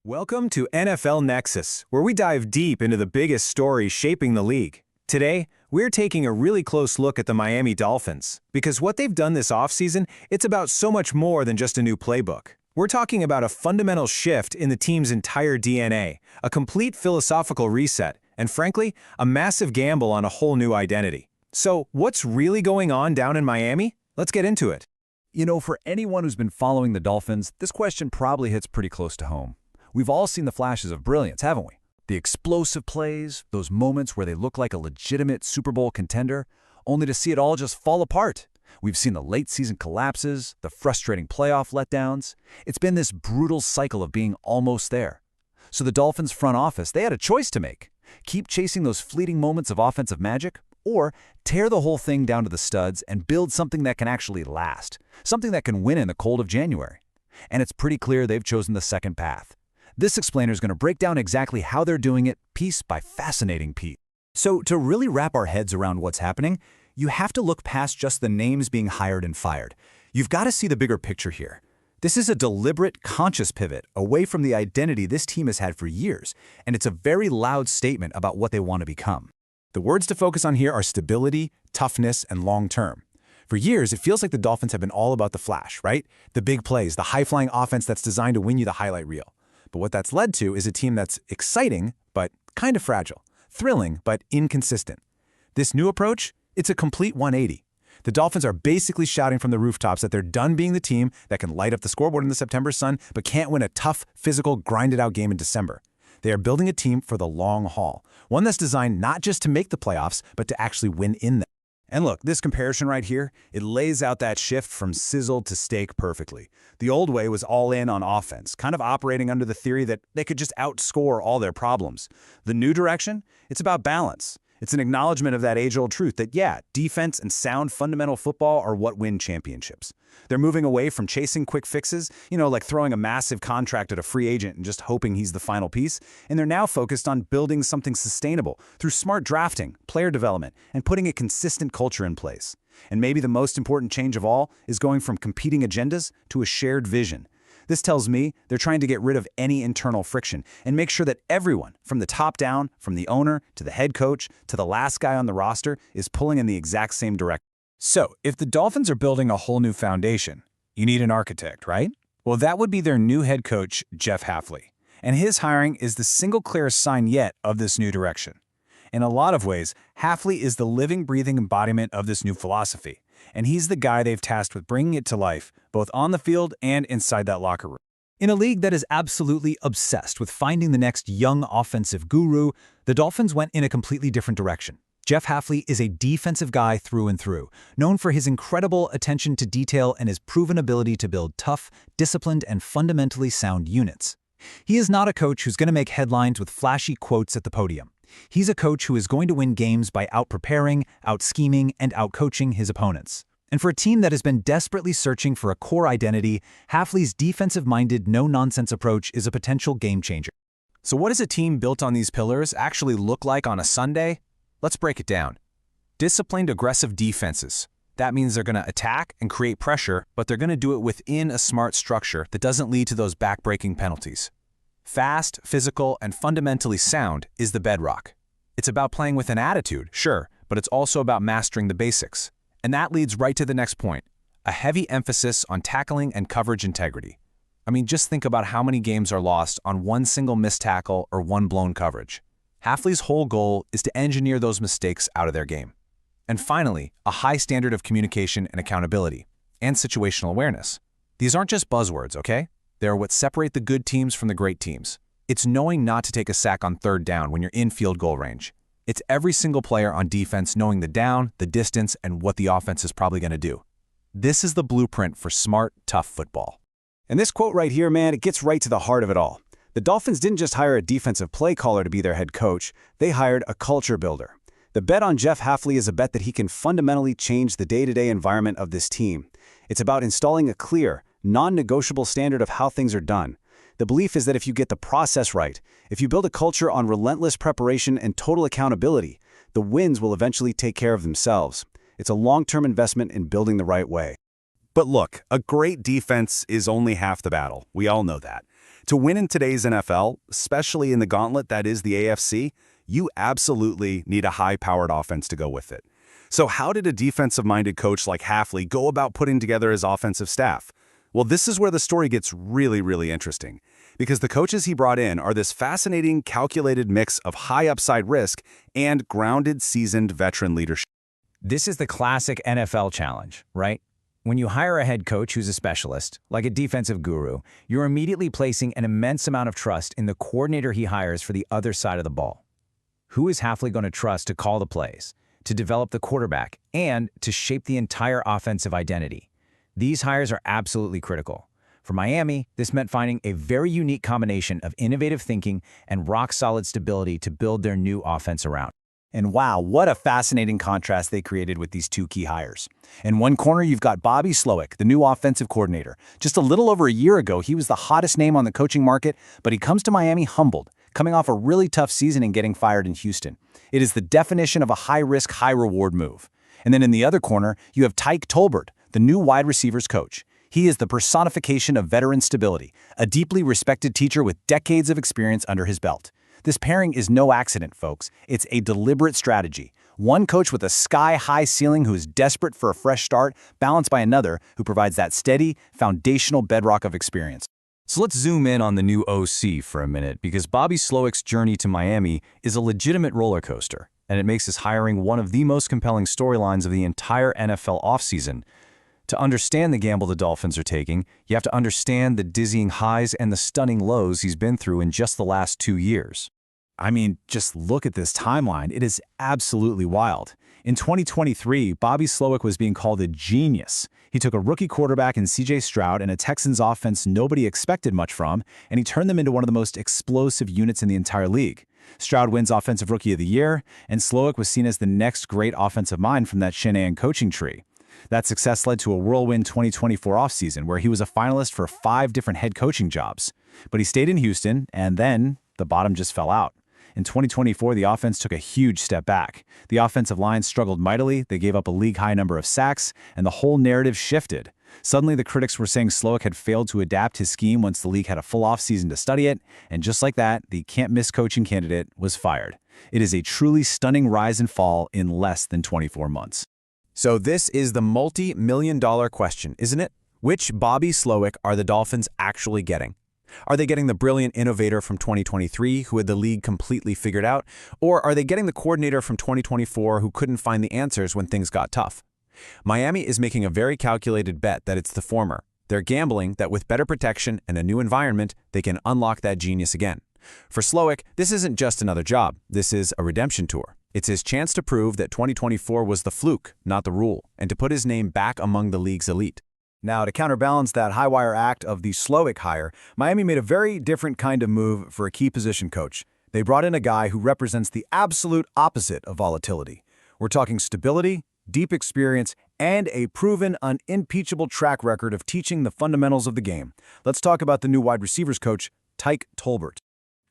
Welcome to NFL Nexus, where we dive deep into the biggest stories shaping the league. Today, we're taking a really close look at the Miami Dolphins, because what they've done this offseason, it's about so much more than just a new playbook. We're talking about a fundamental shift in the team's entire DNA, a complete philosophical reset, and frankly, a massive gamble on a whole new identity. So, what's really going on down in Miami? Let's get into it. You know, for anyone who's been following the Dolphins, this question probably hits pretty close to home. We've all seen the flashes of brilliance, haven't we? The explosive plays, those moments where they look like a legitimate Super Bowl contender, only to see it all just fall apart. We've seen the late-season collapses, the frustrating playoff letdowns. It's been this brutal cycle of being almost there. So the Dolphins front office, they had a choice to make. Keep chasing those fleeting moments of offensive magic, or tear the whole thing down to the studs and build something that can actually last, something that can win in the cold of January. And it's pretty clear they've chosen the second path. This explainer is going to break down exactly how they're doing it, piece by fascinating piece. So to really wrap our heads around what's happening, you have to look past just the names being hired and fired. You've got to see the bigger picture here. This is a deliberate, conscious pivot away from the identity this team has had for years, and it's a very loud statement about what they want to become. The words to focus on here are stability, toughness, and long-term. For years, it feels like the Dolphins have been all about the flash, right? The big plays, the high-flying offense that's designed to win you the highlight reel. But what that's led to is a team that's exciting, but kind of fragile, thrilling, but inconsistent. This new approach, it's a complete 180. The Dolphins are basically shouting from the rooftops that they're done being the team that can light up the scoreboard in the September sun, but can't win a tough, physical, grinded-out game in December. They are building a team for the long haul, one that's designed not just to make the playoffs, but to actually win in them. And look, this comparison right here, it lays out that shift from sizzle to steak perfectly. The old way was all in on offense, kind of operating under the theory that they could just outscore all their problems. The new direction, it's about balance. It's an acknowledgement of that age-old truth that, yeah, defense and sound fundamental football are what win championships. They're moving away from chasing quick fixes, like throwing a massive contract at a free agent and just hoping he's the final piece, and they're now focused on building something sustainable through smart drafting, player development, and putting a consistent culture in place. And maybe the most important change of all is going from competing agendas to a shared vision. This tells me they're trying to get rid of any internal friction and make sure that everyone, from the top down, from the owner to the head coach to the last guy on the roster, is pulling in the exact same direction. So, if the Dolphins are building a whole new foundation, you need an architect, right? Well, that would be their new head coach, Jeff Hafley. And his hiring is the single clearest sign yet of this new direction. In a lot of ways, Hafley is the living, breathing embodiment of this new philosophy. And he's the guy they've tasked with bringing it to life, both on the field and inside that locker room. In a league that is absolutely obsessed with finding the next young offensive guru, the Dolphins went in a completely different direction. Jeff Hafley is a defensive guy through and through, known for his incredible attention to detail and his proven ability to build tough, disciplined, and fundamentally sound units. He is not a coach who's going to make headlines with flashy quotes at the podium. He's a coach who is going to win games by out-preparing, out-scheming, and out-coaching his opponents. And for a team that has been desperately searching for a core identity, Hafley's defensive-minded, no-nonsense approach is a potential game-changer. So what does a team built on these pillars actually look like on a Sunday? Let's break it down. Disciplined, aggressive defenses. That means they're going to attack and create pressure, but they're going to do it within a smart structure that doesn't lead to those back-breaking penalties. Fast, physical, and fundamentally sound is the bedrock. It's about playing with an attitude, sure, but it's also about mastering the basics. And that leads right to the next point, a heavy emphasis on tackling and coverage integrity. I mean, just think about how many games are lost on one single missed tackle or one blown coverage. Hafley's whole goal is to engineer those mistakes out of their game. And finally, a high standard of communication and accountability, and situational awareness. These aren't just buzzwords, okay? They're what separate the good teams from the great teams. It's knowing not to take a sack on third down when you're in field goal range. It's every single player on defense knowing the down, the distance, and what the offense is probably going to do. This is the blueprint for smart, tough football. And this quote right here, man, it gets right to the heart of it all. The Dolphins didn't just hire a defensive play caller to be their head coach, they hired a culture builder. The bet on Jeff Hafley is a bet that he can fundamentally change the day-to-day environment of this team. It's about installing a clear, non-negotiable standard of how things are done. The belief is that if you get the process right, if you build a culture on relentless preparation and total accountability, the wins will eventually take care of themselves. It's a long-term investment in building the right way. But look, a great defense is only half the battle. We all know that. To win in today's NFL, especially in the gauntlet that is the AFC, you absolutely need a high-powered offense to go with it. So how did a defensive-minded coach like Hafley go about putting together his offensive staff? Well, this is where the story gets really, really interesting, because the coaches he brought in are this fascinating, calculated mix of high upside risk and grounded, seasoned veteran leadership. This is the classic NFL challenge, right? When you hire a head coach who's a specialist, like a defensive guru, you're immediately placing an immense amount of trust in the coordinator he hires for the other side of the ball. Who is Hafley going to trust to call the plays, to develop the quarterback, and to shape the entire offensive identity? These hires are absolutely critical. For Miami, this meant finding a very unique combination of innovative thinking and rock-solid stability to build their new offense around. And wow, what a fascinating contrast they created with these two key hires. In one corner, you've got Bobby Slowik, the new offensive coordinator. Just a little over a year ago, he was the hottest name on the coaching market, but he comes to Miami humbled, coming off a really tough season and getting fired in Houston. It is the definition of a high-risk, high-reward move. And then in the other corner, you have Tyke Tolbert, the new wide receivers coach. He is the personification of veteran stability, a deeply respected teacher with decades of experience under his belt. This pairing is no accident, folks. It's a deliberate strategy. One coach with a sky-high ceiling who is desperate for a fresh start, balanced by another who provides that steady, foundational bedrock of experience. So let's zoom in on the new OC for a minute, because Bobby Slowik's journey to Miami is a legitimate roller coaster, and it makes his hiring one of the most compelling storylines of the entire NFL offseason. To understand the gamble the Dolphins are taking, you have to understand the dizzying highs and the stunning lows he's been through in just the last 2 years. I mean, just look at this timeline. It is absolutely wild. In 2023, Bobby Slowik was being called a genius. He took a rookie quarterback in C.J. Stroud and a Texans offense nobody expected much from, and he turned them into one of the most explosive units in the entire league. Stroud wins Offensive Rookie of the Year, and Slowik was seen as the next great offensive mind from that Shanahan coaching tree. That success led to a whirlwind 2024 offseason where he was a finalist for 5 different head coaching jobs. But he stayed in Houston, and then the bottom just fell out. In 2024, the offense took a huge step back. The offensive line struggled mightily, they gave up a league-high number of sacks, and the whole narrative shifted. Suddenly, the critics were saying Slowik had failed to adapt his scheme once the league had a full offseason to study it, and just like that, the can't-miss coaching candidate was fired. It is a truly stunning rise and fall in less than 24 months. So this is the multi-million-dollar question, isn't it? Which Bobby Slowik are the Dolphins actually getting? Are they getting the brilliant innovator from 2023 who had the league completely figured out? Or are they getting the coordinator from 2024 who couldn't find the answers when things got tough? Miami is making a very calculated bet that it's the former. They're gambling that with better protection and a new environment, they can unlock that genius again. For Slowik, this isn't just another job. This is a redemption tour. It's his chance to prove that 2024 was the fluke, not the rule, and to put his name back among the league's elite. Now, to counterbalance that high-wire act of the Slowik hire, Miami made a very different kind of move for a key position coach. They brought in a guy who represents the absolute opposite of volatility. We're talking stability, deep experience, and a proven, unimpeachable track record of teaching the fundamentals of the game. Let's talk about the new wide receivers coach, Tyke Tolbert.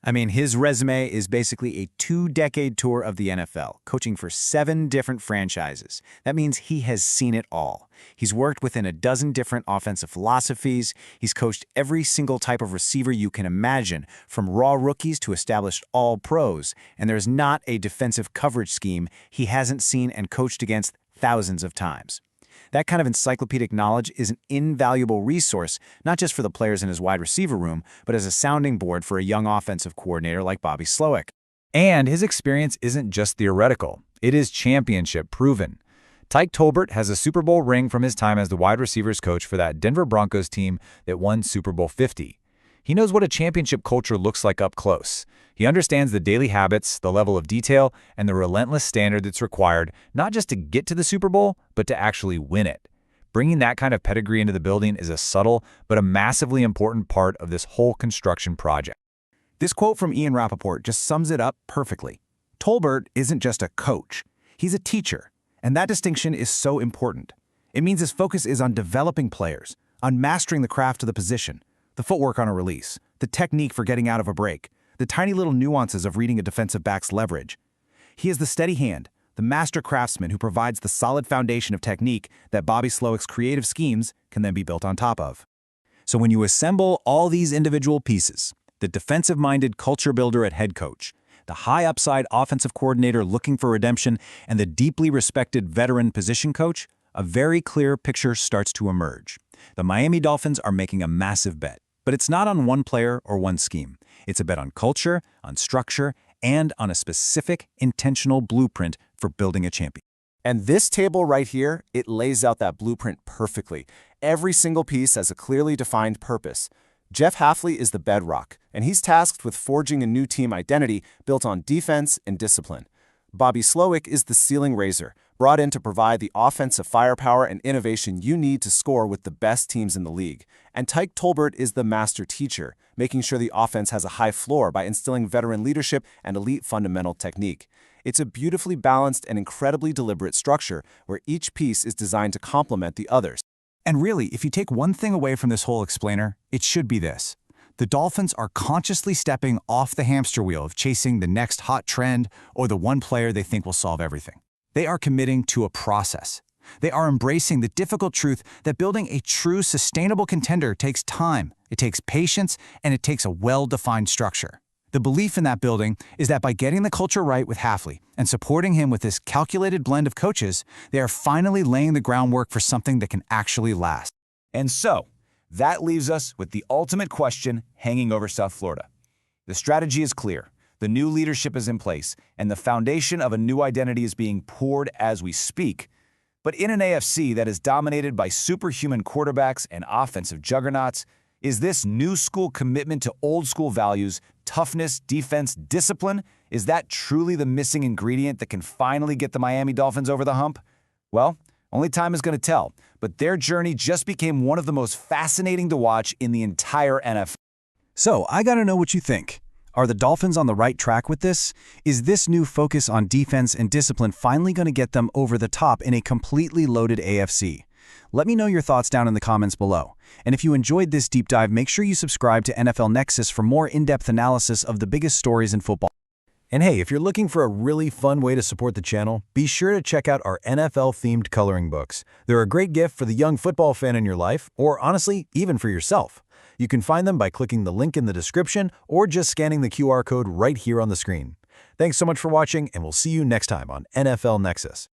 I mean, his resume is basically a 2-decade tour of the NFL, coaching for 7 different franchises. That means he has seen it all. He's worked within a dozen different offensive philosophies. He's coached every single type of receiver you can imagine, from raw rookies to established all-pros. And there's not a defensive coverage scheme he hasn't seen and coached against thousands of times. That kind of encyclopedic knowledge is an invaluable resource, not just for the players in his wide receiver room, but as a sounding board for a young offensive coordinator like Bobby Slowik. And his experience isn't just theoretical. It is championship proven. Tyke Tolbert has a Super Bowl ring from his time as the wide receivers coach for that Denver Broncos team that won Super Bowl 50. He knows what a championship culture looks like up close. He understands the daily habits, the level of detail, and the relentless standard that's required, not just to get to the Super Bowl, but to actually win it. Bringing that kind of pedigree into the building is a subtle, but a massively important part of this whole construction project. This quote from Ian Rappaport just sums it up perfectly. Tolbert isn't just a coach, he's a teacher, and that distinction is so important. It means his focus is on developing players, on mastering the craft of the position, the footwork on a release, the technique for getting out of a break, the tiny little nuances of reading a defensive back's leverage. He is the steady hand, the master craftsman who provides the solid foundation of technique that Bobby Slowik's creative schemes can then be built on top of. So when you assemble all these individual pieces, the defensive-minded culture builder at head coach, the high-upside offensive coordinator looking for redemption, and the deeply respected veteran position coach, a very clear picture starts to emerge. The Miami Dolphins are making a massive bet, but it's not on one player or one scheme. It's a bet on culture, on structure, and on a specific, intentional blueprint for building a champion. And this table right here, it lays out that blueprint perfectly. Every single piece has a clearly defined purpose. Jeff Hafley is the bedrock, and he's tasked with forging a new team identity built on defense and discipline. Bobby Slowick is the ceiling raiser, brought in to provide the offensive firepower and innovation you need to score with the best teams in the league. And Tyke Tolbert is the master teacher, making sure the offense has a high floor by instilling veteran leadership and elite fundamental technique. It's a beautifully balanced and incredibly deliberate structure where each piece is designed to complement the others. And really, if you take one thing away from this whole explainer, it should be this. The Dolphins are consciously stepping off the hamster wheel of chasing the next hot trend or the one player they think will solve everything. They are committing to a process. They are embracing the difficult truth that building a true sustainable contender takes time, it takes patience, and it takes a well-defined structure. The belief in that building is that by getting the culture right with Hafley and supporting him with this calculated blend of coaches, they are finally laying the groundwork for something that can actually last. And so, that leaves us with the ultimate question hanging over South Florida. The strategy is clear, the new leadership is in place, and the foundation of a new identity is being poured as we speak. But in an AFC that is dominated by superhuman quarterbacks and offensive juggernauts, is this new school commitment to old school values, toughness, defense, discipline, is that truly the missing ingredient that can finally get the Miami Dolphins over the hump? Well, only time is going to tell, but their journey just became one of the most fascinating to watch in the entire NFL. So, I gotta know what you think. Are the Dolphins on the right track with this? Is this new focus on defense and discipline finally going to get them over the top in a completely loaded AFC? Let me know your thoughts down in the comments below. And if you enjoyed this deep dive, make sure you subscribe to NFL Nexus for more in-depth analysis of the biggest stories in football. And hey, if you're looking for a really fun way to support the channel, be sure to check out our NFL-themed coloring books. They're a great gift for the young football fan in your life, or honestly, even for yourself. You can find them by clicking the link in the description or just scanning the QR code right here on the screen. Thanks so much for watching, and we'll see you next time on NFL Nexus.